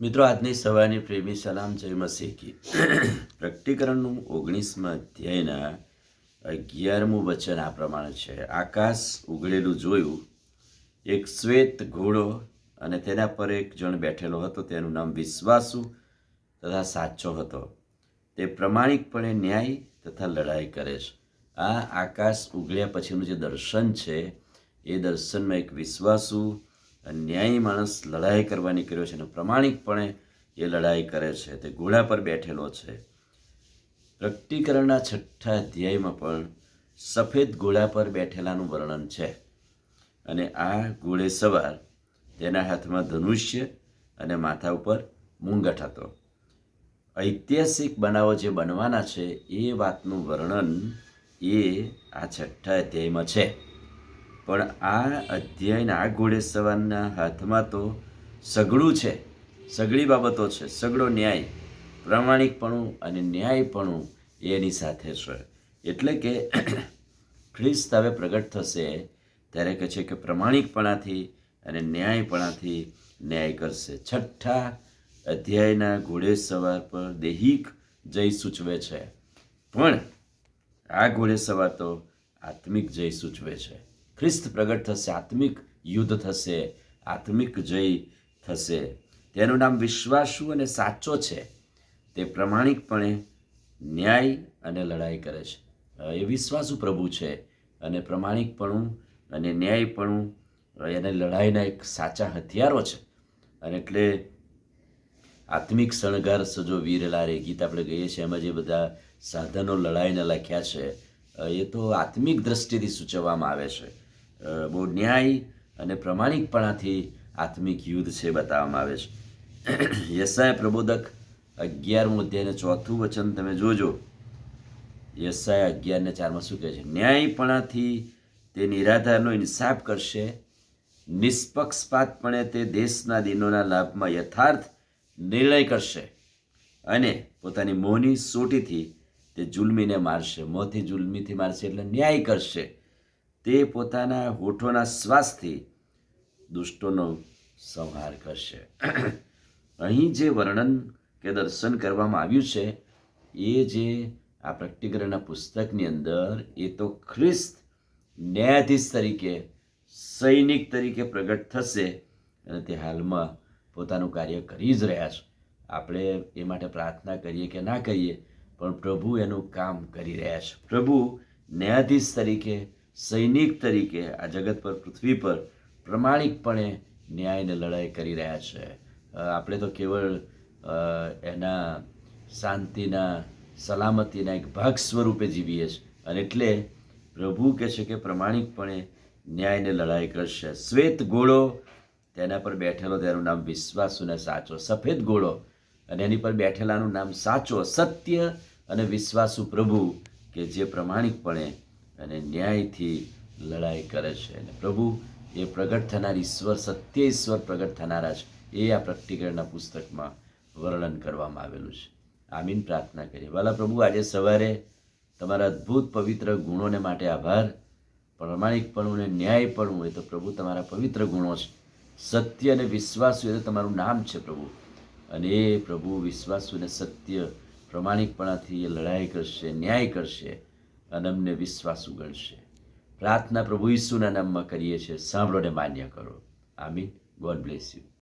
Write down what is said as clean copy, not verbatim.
મિત્રો, આજની સવારની પ્રેમી સલામ જય મસીહ કી. પ્રકટીકરણનું 19મા અધ્યાયના 11મું વચન આ પ્રમાણે છે. આકાશ ઉઘડેલું જોયું, એક શ્વેત ઘોડો અને તેના પર એક જણ બેઠેલો હતો. તેનું નામ વિશ્વાસુ તથા સાચો હતો. તે પ્રમાણિકપણે ન્યાય તથા લડાઈ કરે છે. આ આકાશ ઉઘડ્યા પછીનું જે દર્શન છે એ દર્શનમાં એક વિશ્વાસુ ન્યાયી માણસ લડાઈ કરવા નીકળ્યો છે અને પ્રમાણિકપણે એ લડાઈ કરે છે. તે ઘોડા પર બેઠેલો છે. પ્રકટીકરણના 6થા અધ્યાયમાં પણ સફેદ ઘોડા પર બેઠેલાનું વર્ણન છે. અને આ ઘોડે સવાર, તેના હાથમાં ધનુષ્ય અને માથા ઉપર મુંગટ હતો. ઐતિહાસિક બનાવો જે બનવાના છે એ વાતનું વર્ણન એ આ 6થા અધ્યાયમાં છે. પણ આ અધ્યાયના આ ઘોડે સવારના હાથમાં તો સઘળું છે, સઘળી બાબતો છે. સઘળો ન્યાય, પ્રામાણિકપણું અને ન્યાયપણું એની સાથે છે. એટલે કે ખ્રિસ્ત હવે પ્રગટ થશે ત્યારે કહે છે કે પ્રમાણિકપણાથી અને ન્યાયપણાથી ન્યાય કરશે. 6થા અધ્યાયના ઘોડે સવાર પર દૈહિક જય સૂચવે છે, પણ આ ઘોડે સવાર તો આત્મિક જય સૂચવે છે. ખ્રિસ્ત પ્રગટ થશે, આત્મિક યુદ્ધ થશે, આત્મિક જય થશે. તેનું નામ વિશ્વાસુ અને સાચો છે. તે પ્રમાણિકપણે ન્યાય અને લડાઈ કરે છે. એ વિશ્વાસુ પ્રભુ છે અને પ્રમાણિકપણું અને ન્યાયપણું એને લડાઈના એક સાચા હથિયારો છે. અને એટલે આત્મિક શણગાર સજો વીર લારે ગીત આપણે કહીએ છીએ, એમાં જે બધા સાધનો લડાઈના લખ્યા છે એ તો આત્મિક દ્રષ્ટિથી સૂચવવામાં આવે છે. બહુ ન્યાય અને પ્રમાણિકપણાથી આત્મિક યુદ્ધ છે બતાવવામાં આવે છે. યશાયા પ્રબોધક 11મું અધ્યાયને 4થું વચન તમે જોજો. યશાયા 11:4 શું કહે છે? ન્યાયપણાથી તે નિરાધારનો ઇન્સાફ કરશે, નિષ્પક્ષપાતપણે તે દેશના દિનોના લાભમાં યથાર્થ નિર્ણય કરશે, અને પોતાની મોંની સોટીથી તે જુલ્મીને મારશે. મોંથી જુલ્મીથી મારશે એટલે ન્યાય કરશે. તે પોતાના હોઠોના શ્વાસથી દુષ્ટોનો સંહાર કરશે. અહીં જે વર્ણન કે દર્શન કરવામાં આવ્યું છે એ જે આ પ્રકટીકરણના પુસ્તકની અંદર, એ તો ખ્રિસ્ત ન્યાયાધીશ તરીકે, સૈનિક તરીકે પ્રગટ થશે અને તે હાલમાં પોતાનું કાર્ય કરી જ રહ્યા છે. આપણે એ માટે પ્રાર્થના કરીએ કે ના કરીએ, પણ પ્રભુ એનું કામ કરી રહ્યા છે. પ્રભુ ન્યાયાધીશ તરીકે, સૈનિક તરીકે આ જગત પર, પૃથ્વી પર પ્રમાણિકપણે ન્યાયને લડાઈ કરી રહ્યા છે. આપણે તો કેવળ એના શાંતિના, સલામતીના એક ભાગ સ્વરૂપે જીવીએ છીએ. અને એટલે પ્રભુ કહે છે કે પ્રમાણિકપણે ન્યાયને લડાઈ કરશે. શ્વેત ઘોડો, તેના પર બેઠેલો, તેનું નામ વિશ્વાસુ અને સાચો. સફેદ ઘોડો અને એની પર બેઠેલાનું નામ સાચો, સત્ય અને વિશ્વાસુ પ્રભુ, કે જે પ્રમાણિકપણે અને ન્યાયથી લડાઈ કરે છે. અને પ્રભુ એ પ્રગટ થનાર ઈશ્વર, સત્ય ઈશ્વર પ્રગટ થનારા છે. એ આ પ્રકટીકરણના પુસ્તકમાં વર્ણન કરવામાં આવેલું છે. આમીન. પ્રાર્થના કરીએ. વાલા પ્રભુ, આજે સવારે તમારા અદ્ભુત પવિત્ર ગુણોને માટે આભાર. પ્રમાણિકપણું અને ન્યાયપણું એ તો પ્રભુ તમારા પવિત્ર ગુણો છે. સત્ય અને વિશ્વાસુ એ તો તમારું નામ છે પ્રભુ. અને એ પ્રભુ વિશ્વાસુ અને સત્ય પ્રમાણિકપણાથી એ લડાઈ કરશે, ન્યાય કરશે અને અમને વિશ્વાસુ ગણશે. પ્રાર્થના પ્રભુ ઈસુના નામમાં કરીએ છીએ. સાંભળો ને માન્ય કરો. આમીન. God bless you.